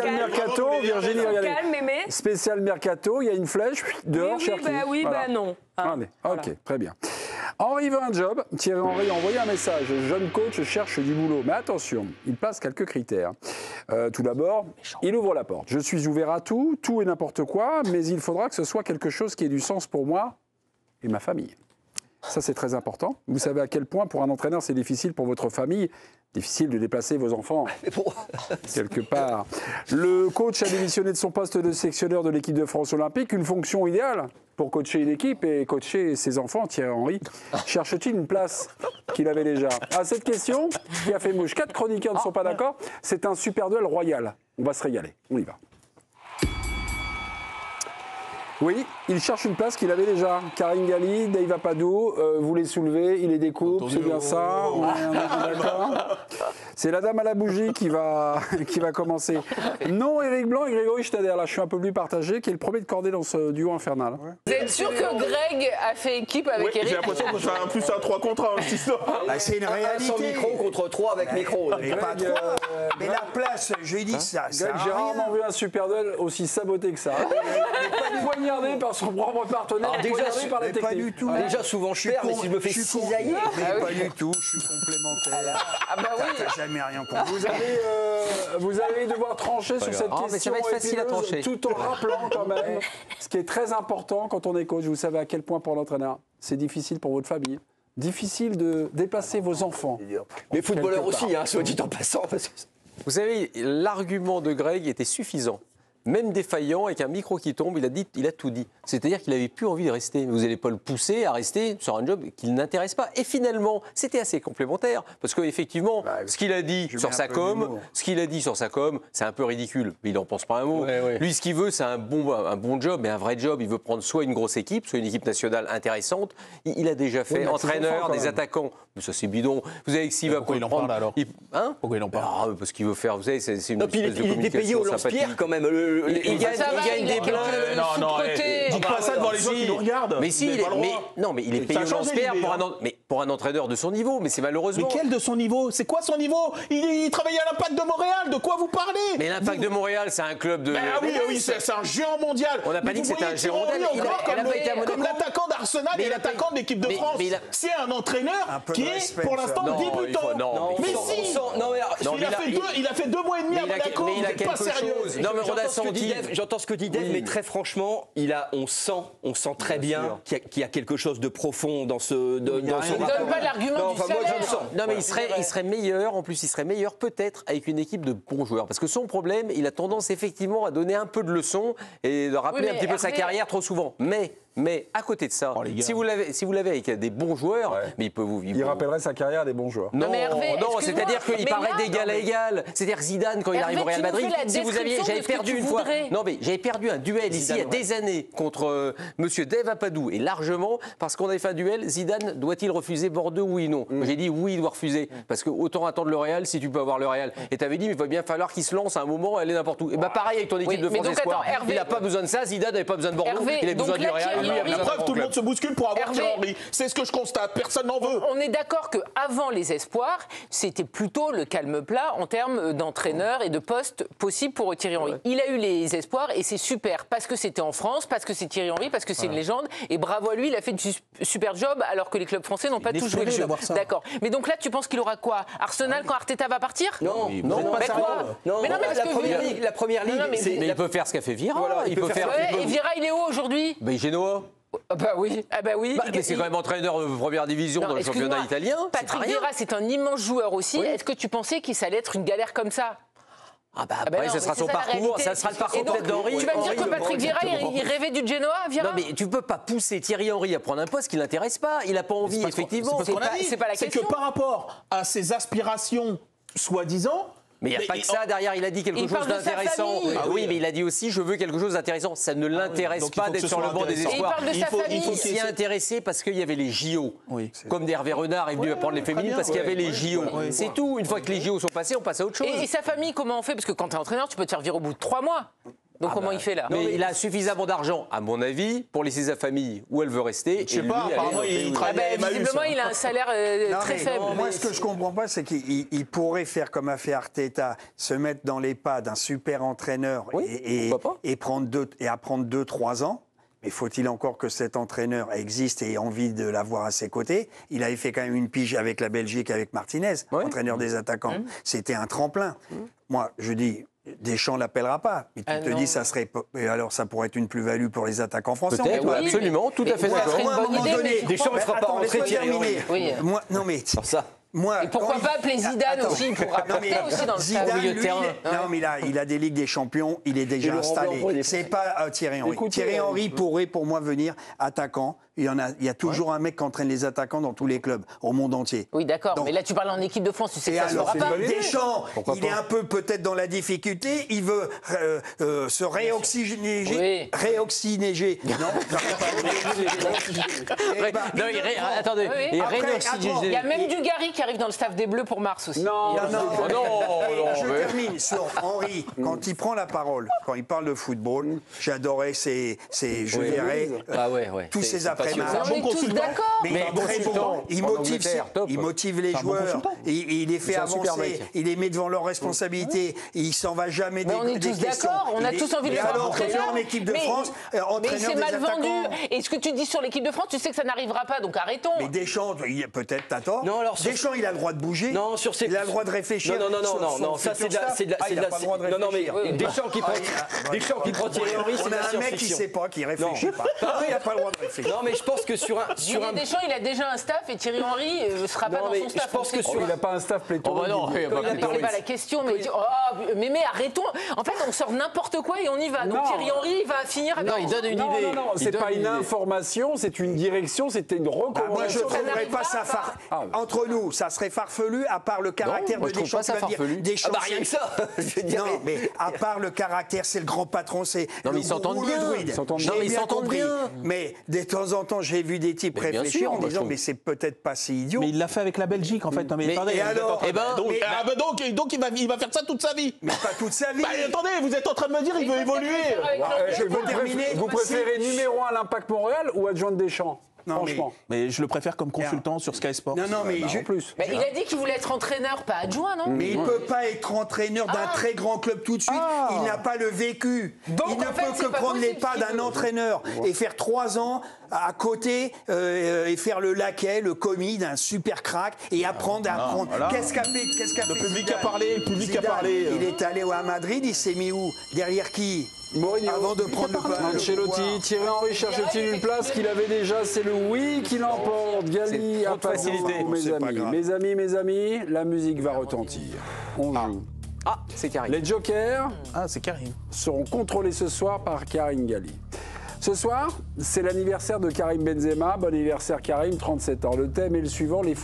spécial mercato, Virginie, regardez. Calme, Mémé. Spécial mercato, il y a une flèche, dehors, cherche qui. Oui, Voilà. non. Hein, Allez, voilà. ok, très bien. Henri veut un job. Thierry Henry a envoyé un message. Jeune coach cherche du boulot. Mais attention, il place quelques critères. Tout d'abord, il ouvre la porte. Je suis ouvert à tout et n'importe quoi, mais il faudra que ce soit quelque chose qui ait du sens pour moi et ma famille. Ça, c'est très important. Vous savez à quel point, pour un entraîneur, c'est difficile pour votre famille. Difficile de déplacer vos enfants quelque part. Le coach a démissionné de son poste de sélectionneur de l'équipe de France olympique, une fonction idéale pour coacher une équipe et coacher ses enfants. Thierry Henry cherche-t-il une place qu'il avait déjà? À cette question, qui a fait mouche, 4 chroniqueurs ne sont pas d'accord. C'est un super duel royal. On va se régaler. On y va. Oui, il cherche une place qu'il avait déjà. Karine Galli, Dave Apadou, vous les soulevez, il les découpe, c'est bien ça. On est d'accord. C'est la dame à la bougie qui va commencer. Non, Éric Blanc et Grégory Schneider, là je suis un peu plus partagé, qui est le premier de cordée dans ce duo infernal. Vous êtes sûr que Greg a fait équipe avec Eric? J'ai l'impression que c'est un plus un 3 contre 1, cette histoire. C'est une réalité. Sans micro contre 3 avec micro. Mais pas Greg, trois. Mais la place, je lui dis, ça Greg, j'ai rarement vu un super duel aussi saboté que ça. Poignardé par son propre partenaire, Alors, déjà, poignardé par la mais pas technique. du tout. Déjà, souvent je perds, mais si je me fais cisailler. Mais pas du tout, je suis complémentaire. Ah bah oui. T'as jamais rien compris. Vous allez devoir trancher sur cette grave. question Mais ça va être facile à épineuse, trancher. tout en rappelant quand même ce qui est très important quand on est coach. Vous savez à quel point pour l'entraîneur, c'est difficile pour votre famille, difficile de déplacer vos enfants. Les footballeurs Quelque part. aussi, hein, soit dit en passant. Parce que... Vous savez, l'argument de Greg était suffisant. Même défaillant, avec un micro qui tombe, il a tout dit. C'est-à-dire qu'il n'avait plus envie de rester. Vous n'allez pas le pousser à rester sur un job qui ne l'intéresse pas. Et finalement, c'était assez complémentaire. Parce qu'effectivement, ce qu'il a dit sur sa com, c'est un peu ridicule. Mais il n'en pense pas un mot. Lui, ce qu'il veut, c'est un bon job, mais un vrai job. Il veut prendre soit une grosse équipe, soit une équipe nationale intéressante. Il a déjà fait entraîneur, des attaquants. Mais ça, c'est bidon. Vous savez que s'il va Pourquoi il en prendre... parle alors Hein? Pourquoi il en parle? Parce qu'il veut faire, vous savez, c'est une Non, puis espèce de il était payé communication au lance-pierre sympathique. quand même. Il gagne des blindes. Dis pas ça devant les gens qui nous regardent. Mais si, Vous avez pas le droit. mais il est Ça payé a au changé lance-pierre l'idée, pour un entraîneur de son niveau, mais c'est Mais malheureusement. quel de son niveau? C'est quoi son niveau? Il travaillait à l'Impact de Montréal, de quoi vous parlez? Mais l'Impact de Montréal, c'est un club de. Ah oui, c'est un géant mondial. On n'a pas dit que c'était un géant mondial. Il a pas été à Monaco. Comme l'attaquant d'Arsenal Mais et il a pas- l'attaquant de l'équipe de mais- France. mais il a- C'est un entraîneur peu qui de est respect, pour ça. l'instant Non, débutant. mais si. Non, mais alors, Il a fait 2 mois et demi à Monaco. mais il a Vous êtes pas quelque sérieux. chose. Non, mais on a senti. J'entends ce que dit Dave, mais très franchement, on sent très bien qu'il y a quelque chose de profond dans ce dans son Il rapport. donne pas l'argument Non, du enfin, moi, je le salaire. sens. Non, mais il serait meilleur, en plus, il serait meilleur peut-être avec une équipe de bons joueurs. Parce que son problème, il a tendance effectivement à donner un peu de leçons et de rappeler Oui, un mais petit peu sa Hervé- carrière trop souvent. Mais à côté de ça, Oh, les gars. si vous l'avez avec des bons joueurs, mais il peut vous. Il rappellerait sa carrière à des bons joueurs. Non, mais Hervé, non, excuse-moi, c'est-à-dire qu'il mais parlait là, d'égal non, à mais- égal. C'est-à-dire Zidane quand il Hervé, arrive au Real tu nous Madrid. fais la Si vous aviez, description j'avais de ce que perdu tu une fois. voudrais. Non, mais j'avais perdu un duel ici il y a des années contre Monsieur Dave Apadou et largement parce qu'on avait fait un duel. Zidane doit-il refuser Bordeaux, oui ou non? J'ai dit oui, il doit refuser parce que autant attendre le Real si tu peux avoir le Real. Et tu avais dit mais il va bien falloir qu'il se lance à un moment, aller n'importe où. Et bah pareil avec ton équipe Oui, de mais France donc, Espoir. attends, Hervé- Il n'a pas besoin de ça. Zidane n'avait pas besoin de Bordeaux. Hervé, Il avait donc besoin du là, Real. Thierry Lui, il avait Henry- besoin La d'un preuve, grand tout le club. monde se bouscule pour avoir Hervé- Thierry Henry. C'est ce que je constate. Personne n'en veut. On est d'accord qu'avant les espoirs, c'était plutôt le calme plat en termes d'entraîneur et de poste possible pour Thierry Henry. Il a eu les espoirs et c'est super parce que c'était en France, parce que c'est Thierry Henry, parce que c'est une légende et bravo à lui, il a fait du super job alors que les clubs français n'ont pas tous joué le jeu. D'accord. Mais donc là, tu penses qu'il aura quoi? Arsenal quand Arteta va partir? Non, Mais quoi? non, Mais non, mais parce que la première ligue, Non, non, mais- c'est Mais il peut faire ce qu'a fait Vieira. Voilà, il peut faire. Ouais, et Vieira, il est où aujourd'hui? Mais Genoa. Ah bah oui. Mais c'est quand même entraîneur de première division Non, dans le championnat excuse-moi, italien. c'est pas Patrick rien. Vieira, c'est un immense joueur aussi. Est-ce que tu pensais qu'il allait être une galère comme ça? Ah bah Ah après, bah non, ça sera mais son c'est ça, la parcours, réalité. ça sera le Et parcours donc, peut-être d'Henri. Tu vas me dire que Henri Patrick Le Vieira, Grand, il rêvait du Genoa, Vieira? Non mais tu peux pas pousser Thierry Henry à prendre un poste qui l'intéresse pas. Il a pas envie, effectivement. C'est pas c'est pas la C'est question. que par rapport à ses aspirations soi-disant. Mais il n'y a pas que ça derrière, il a dit quelque Il chose parle de sa d'intéressant. famille. Ah oui, mais il a dit aussi je veux quelque chose d'intéressant. Ça ne l'intéresse donc il pas faut que d'être ce sur le soit banc des intéressant. Et il espoirs. parle de sa famille. Il s'y est intéressé parce qu'il y avait les JO. Oui. Comme des Hervé Renard est venu prendre les féminines parce qu'il y avait les JO. C'est tout. Une fois que les JO sont passés, on passe à autre chose. Et sa famille, comment on fait? Parce que quand tu es entraîneur, tu peux te faire virer au bout de 3 mois. Donc comment il fait là? Mais il a suffisamment d'argent, à mon avis, pour laisser sa famille où elle veut rester. Je sais pas, apparemment, il travaille à Emmaüs. Visiblement, il a un salaire Non, très mais faible. Moi, ce que je comprends pas, c'est qu'il pourrait faire comme a fait Arteta, se mettre dans les pas d'un super entraîneur et apprendre 2-3 ans. Mais faut-il encore que cet entraîneur existe et ait envie de l'avoir à ses côtés? Il avait fait quand même une pige avec la Belgique, avec Martinez, entraîneur des attaquants. C'était un tremplin. Moi, je dis, Deschamps ne l'appellera pas. Mais tu te dis, ça serait. Et alors, ça pourrait être une plus-value pour les attaquants français. Peut-être, Oui, absolument, tout à fait ça d'accord. serait une Moi, à un bonne moment idée, donné, mais tu Deschamps ne crois- fera pas attends, rentrer laisse-moi Thierry Henry. terminer. Oui. Moi, non, mais. Alors ça. Moi, Et pourquoi quand pas appeler Zidane Attends. aussi pour Non, apporter mais aussi dans le Zidane, stade, au milieu de lui, terrain. non, mais il a des Ligues des Champions, il est déjà Laurent installé. Blanc, C'est pas Thierry Henry. Écoutez, Thierry Henry pourrait, pour moi, venir attaquant. Il y a toujours un mec qui entraîne les attaquants dans tous les clubs, au monde entier. Oui, d'accord. Donc- Mais là, tu parles en équipe de France, tu sais que Et ça se alors, fera pas. Deschamps, Pourquoi il pas est un peu peut-être dans la difficulté, il veut se réoxygénéger. Réoxygénéger. Non, Eh ben, Attendez, Oui, oui. et Après, réoxygéner. Il y a même Dugarry qui arrive dans le staff des Bleus pour mars aussi. Non, Je termine sur Henry. Quand il prend la parole, quand il parle de football, j'adorais je dirais, Ah ouais. tous C'est- ces c'est passionnant. après-matchs. On est tous consultant. d'accord. Mais Mais il est très consultant, bon. Il en motive, Angleterre, top. il motive les un bon joueurs. consultant. Il les fait C'est un super avancer. mec. Il les met devant leurs responsabilités. Et il s'en va jamais Mais des on est tous questions. d'accord, on a tous envie de Et le voir alors, entraîneur. en équipe de Mais- France, Mais entraîneur c'est des mal attaquants. vendu. Et ce que tu dis sur l'équipe de France, tu sais que ça n'arrivera pas, donc arrêtons. Mais Deschamps, peut-être, t'as tort. Non, alors, sur- Deschamps, il a le droit de bouger. Non, sur ces- Il a le droit de réfléchir. Non, ça c'est de la. il a pas le droit de Non, non, mais réfléchir. Deschamps qui prend Thierry Henry, c'est On de la a un mec qui science-fiction. sait pas, qui réfléchit pas. Non, il a pas le droit de réfléchir. Non, mais je pense que sur un. Didier Deschamps, il a déjà un staff et Thierry Henry ne sera pas Non, dans mais son staff. je pense on sait que tout. sur il n'a pas un staff pléthorique. Oh bah non, il y a pas Mais c'est pas la question, mais arrêtons. En fait, on sort n'importe quoi et on y va. Donc Non. Thierry Henry, il va finir avec. Non, il donne une Non, idée. non, non, Il c'est donne pas une idée. information, c'est une direction, c'était une recommandation. Moi, je ne trouverais n'arrivera pas ça pas. entre nous, ça serait farfelu, à part le caractère moi, de je trouve Deschamps. pas ça tu vas me dire, farfelu. Deschamps, Ah bah rien que ça. Je veux dire. Non, mais à part le caractère, c'est le grand patron, c'est Non, mais le ils s'entendent gourou, le bien. druide. Ils s'entendent J'ai bien. Non, mais ils bien s'entendent compris. bien. Mais de temps en temps, j'ai vu des types Mais bien réfléchir sûr, en moi, je disant, trouve. mais c'est peut-être pas si idiot. Mais il l'a fait avec la Belgique, en fait. Non, mais attendez, et vous êtes alors en train de- Eh ben, donc, donc il va faire ça toute sa vie. Mais pas toute sa vie. Bah, attendez, vous êtes en train de me dire il veut évoluer. Je peux terminer. Vous préférez numéro 1 l'Impact Montréal ou adjoint de Deschamps? Non, mais- Franchement. Mais je le préfère comme consultant sur Sky Sports. Non, non, mais En plus. Mais il a dit qu'il voulait être entraîneur, pas adjoint, non? Mais il ne peut pas être entraîneur d'un très grand club tout de suite. Il n'a pas le vécu. Donc, il ne en fait, peut c'est que pas prendre les possible pas qu'il d'un veut. entraîneur et faire 3 ans à côté et faire le laquais, le commis d'un super crack et apprendre à apprendre. voilà. Qu'est-ce qu'a fait Le public Zidane a parlé, le public a Zidane, parlé. Il est allé à Madrid, il s'est mis où? Derrière qui? Mourinho. Avant de prendre le pas. Ancelotti, Thierry Henry cherche-t-il une place qu'il avait déjà? C'est le oui qui l'emporte. Gali trop a de pas facilité. mes C'est pas amis. grave. Mes amis, la musique va retentir. On joue. Ah, c'est carré. Les jokers Ah, c'est Karim. seront contrôlés ce soir par Karim Gali. Ce soir, c'est l'anniversaire de Karim Benzema. Bon anniversaire Karim, 37 ans. Le thème est le suivant, les